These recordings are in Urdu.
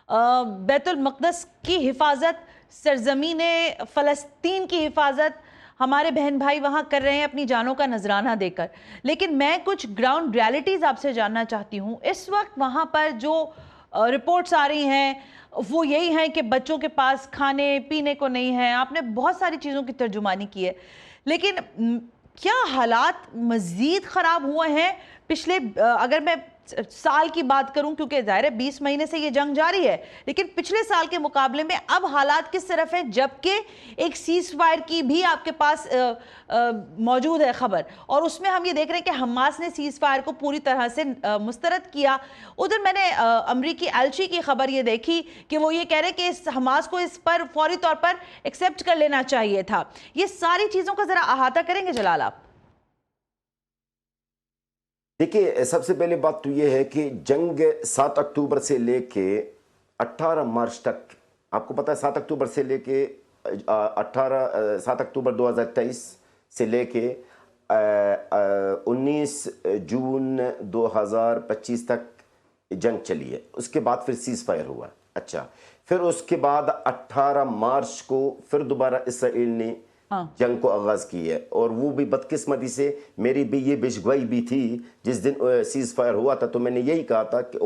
بیت المقدس کی حفاظت، سرزمین فلسطین کی حفاظت ہمارے بہن بھائی وہاں کر رہے ہیں اپنی جانوں کا نذرانہ دے کر. لیکن میں کچھ گراؤنڈ ریالٹیز آپ سے جاننا چاہتی ہوں. اس وقت وہاں پر جو رپورٹس آ رہی ہیں وہ یہی ہیں کہ بچوں کے پاس کھانے پینے کو نہیں ہے. آپ نے بہت ساری چیزوں کی ترجمانی کی ہے، لیکن کیا حالات مزید خراب ہوئے ہیں پچھلے، اگر میں سال کی بات کروں، کیونکہ ظاہر ہے 20 مہینے سے یہ جنگ جاری ہے، لیکن پچھلے سال کے مقابلے میں اب حالات کس طرف ہیں، جبکہ ایک سیز فائر کی بھی آپ کے پاس موجود ہے خبر، اور اس میں ہم یہ دیکھ رہے ہیں کہ حماس نے سیز فائر کو پوری طرح سے مسترد کیا. ادھر میں نے امریکی ایلچی کی خبر یہ دیکھی کہ وہ یہ کہہ رہے کہ حماس کو اس پر فوری طور پر ایکسیپٹ کر لینا چاہیے تھا. یہ ساری چیزوں کا ذرا احاطہ کریں گے جلال آپ؟ دیکھیے، سب سے پہلے بات تو یہ ہے کہ جنگ 7 اکتوبر سے لے کے 18 مارچ تک، آپ کو پتہ ہے 7 اکتوبر سے لے کے 7 اکتوبر 2023 سے لے کے 19 جون 2025 تک جنگ چلی ہے. اس کے بعد پھر سیز فائر ہوا. اچھا، پھر اس کے بعد 18 مارچ کو پھر دوبارہ اسرائیل نے جنگ کو آغاز کی ہے، اور وہ بھی بدقسمتی سے میری بھی یہ پیشگوئی بھی تھی. جس دن سیز فائر ہوا تھا تو میں نے یہی کہا تھا کہ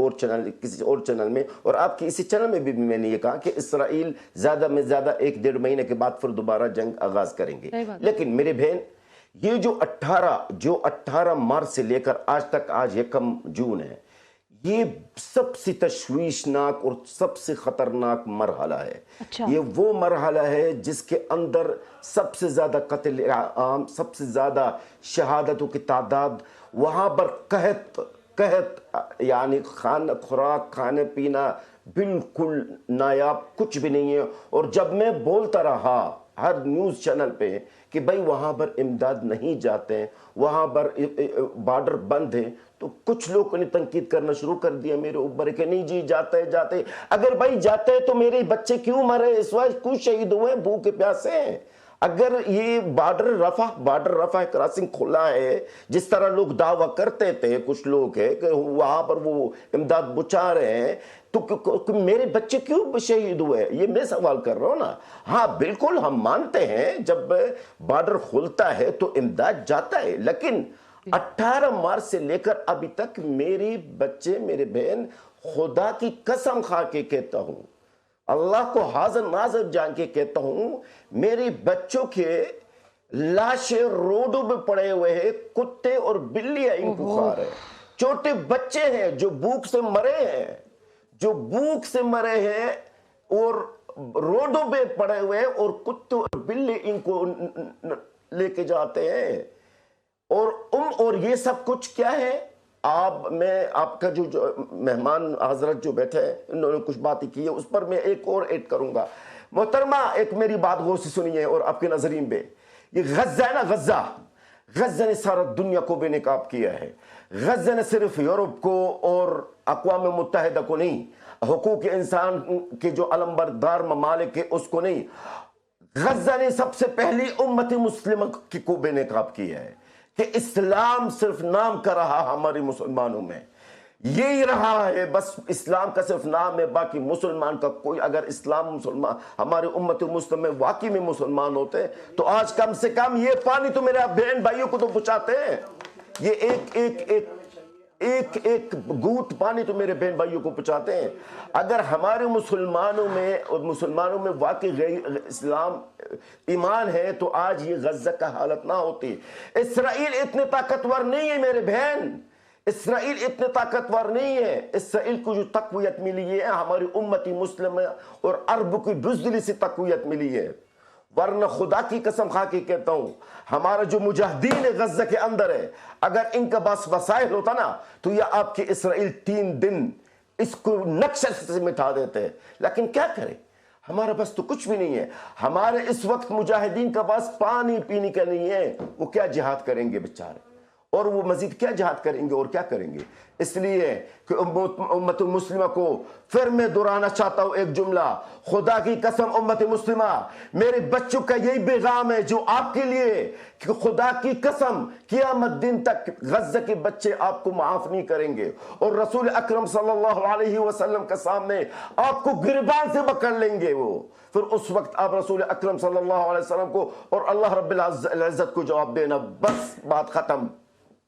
کسی اور چینل میں، اور آپ کی اسی چینل میں بھی میں نے یہ کہا کہ اسرائیل زیادہ میں زیادہ 1-1.5 مہینے کے بعد پھر دوبارہ جنگ آغاز کریں گے. لیکن میرے بہن، یہ جو 18 مارچ سے لے کر آج تک، آج 1 جون ہے، یہ سب سے تشویشناک اور سب سے خطرناک مرحلہ ہے. یہ وہ مرحلہ ہے جس کے اندر سب سے زیادہ قتل عام، سب سے زیادہ شہادتوں کی تعداد، وہاں پر قحط یعنی خوراک، کھانے پینا بالکل نایاب، کچھ بھی نہیں ہے. اور جب میں بولتا رہا ہر نیوز چینل پہ کہ بھائی وہاں پر امداد نہیں جاتے ہیں، وہاں پر بارڈر بند ہیں، تو کچھ لوگوں نے تنقید کرنا شروع کر دیا میرے اوپر کہ نہیں جی جاتے. اگر بھائی جاتے تو میرے بچے کیوں مرے اس وقت، کیوں شہید ہوئے بھوکے پیاسے ہیں؟ اگر یہ بارڈر رفح کراسنگ کھلا ہے، جس طرح لوگ دعویٰ کرتے تھے کچھ لوگ ہے کہ وہاں پر وہ امداد پہنچا رہے ہیں، تو میرے بچے کیوں شہید ہوئے؟ یہ میں سوال کر رہا ہوں نا. ہاں بالکل ہم مانتے ہیں جب بارڈر کھلتا ہے تو امداد جاتا ہے، لیکن 18 مارچ سے لے کر ابھی تک میری بچے، میرے بہن، خدا کی قسم کھا کے کہتا ہوں، اللہ کو حاضر ناظر جان کے کہتا ہوں، میرے بچوں کے لاشیں روڈوں پہ پڑے ہوئے ہیں، کتے اور بلیاں ان کو کھا رہے ہیں. چھوٹے بچے ہیں جو بھوک سے مرے ہیں اور روڈوں پہ پڑے ہوئے ہیں، اور کتے اور بلی ان کو لے کے جاتے ہیں. اور یہ سب کچھ کیا ہے؟ میں آپ کا جو مہمان حضرت جو بیٹھے ہیں، انہوں نے کچھ باتیں کی ہے، اس پر میں ایک اور ایڈ کروں گا. محترمہ، ایک میری بات غور سے سنیے اور آپ کے ناظرین پہ. یہ غزہ ہے نا، غزہ نے سارا دنیا کو بے نقاب کیا ہے. غزہ نے صرف یورپ کو اور اقوام متحدہ کو نہیں، حقوق انسان کے جو علمبردار ممالک ہے اس کو نہیں، غزہ نے سب سے پہلی امت مسلمہ کو بے نقاب کیا ہے. کہ اسلام صرف نام کا رہا ہمارے مسلمانوں میں، یہی رہا ہے بس. اسلام کا صرف نام ہے، باقی مسلمان کا کوئی. اگر مسلمان ہمارے امت مسلم میں واقعی میں مسلمان ہوتے تو آج کم سے کم یہ پانی تو میرے بہن بھائیوں کو تو پہنچاتے ہیں. یہ ایک گھوٹ پانی تو میرے بہن بھائیوں کو پہنچاتے ہیں. اگر ہمارے مسلمانوں میں واقعی اسلام ایمان ہے تو آج یہ غزہ کا حالت نہ ہوتی. اسرائیل اتنے طاقتور نہیں ہے میرے بہن، اسرائیل اتنے طاقتور نہیں ہے. اسرائیل کو جو تقویت ملی ہے ہماری امتی مسلم اور عرب کی بزدلی سے تقویت ملی ہے. ورنہ خدا کی قسم کھا کے کہتا ہوں، ہمارا جو مجاہدین غزہ کے اندر ہے، اگر ان کا بس وسائل ہوتا نا تو یہ آپ کے اسرائیل 3 دن اس کو نقشہ سے مٹا دیتے. لیکن کیا کرے، ہمارا بس تو کچھ بھی نہیں ہے. ہمارے اس وقت مجاہدین کا بس پانی پینے کا نہیں ہے، وہ کیا جہاد کریں گے بیچارے. اور وہ مزید کیا جہاد کریں گے اور کیا کریں گے؟ اس لیے کہ امت مسلمہ کو پھر میں دہرانا چاہتا ہوں ایک جملہ، خدا کی قسم امت مسلمہ، میرے بچوں کا یہی پیغام ہے جو آپ کے لیے، کہ خدا کی قسم قیامت دن تک غزہ کے بچے آپ کو معاف نہیں کریں گے، اور رسول اکرم صلی اللہ علیہ وسلم کے سامنے آپ کو گریبان سے پکڑ لیں گے وہ، پھر اس وقت آپ رسول اکرم صلی اللہ علیہ وسلم کو اور اللہ رب العزت کو جواب دینا، بس بات ختم۔